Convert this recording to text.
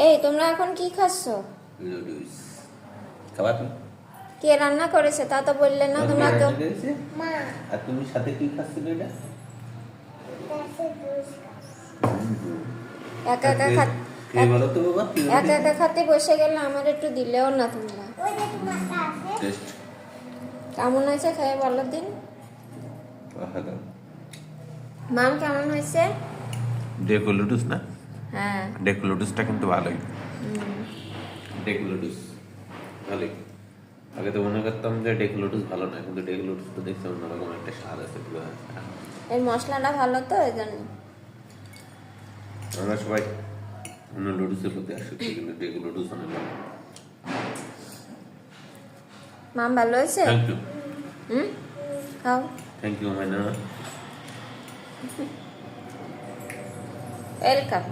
এই তোমরা এখন কি খাচ্ছ? নুডলস খাবার তুমি? কে রান্না করেছে তা তো বললে না তোমরা তো। মা আর তুমি সাথে কি খাচ্ছিলে এটা? কাছে দুষ একা একা কে বলো তো বাবা কি একা একা খাতে বসে গেলে আমার একটু দিলেও না তোমরা। ওই যে তোমার কাছে টেস্ট কেমন হয়েছে খেয়ে বলো দিন। মাম কেমন হয়েছে? ডেকুলুডুস না? হ্যাঁ ডেকুলুডুসটা কিন্তু ভালোই। ডেকুলুডুস ভালোই। আগে তো মনে করতাম যে ডেকুলুডুস ভালো না, কিন্তু ডেকুলুডুস তো দেখছি অন্যরকম একটা স্বাদ আছে পুরো। এই মশলাটা ভালো তো এই জন্য। আমরা সবাই নুডলসের প্রতি আসক্ত, কিন্তু ডেকুলুডুস অনেক ভালো। মাম ভালো হয়েছে? থ্যাংক ইউ, খাও। Thank you Maina. ওয়েলকাম।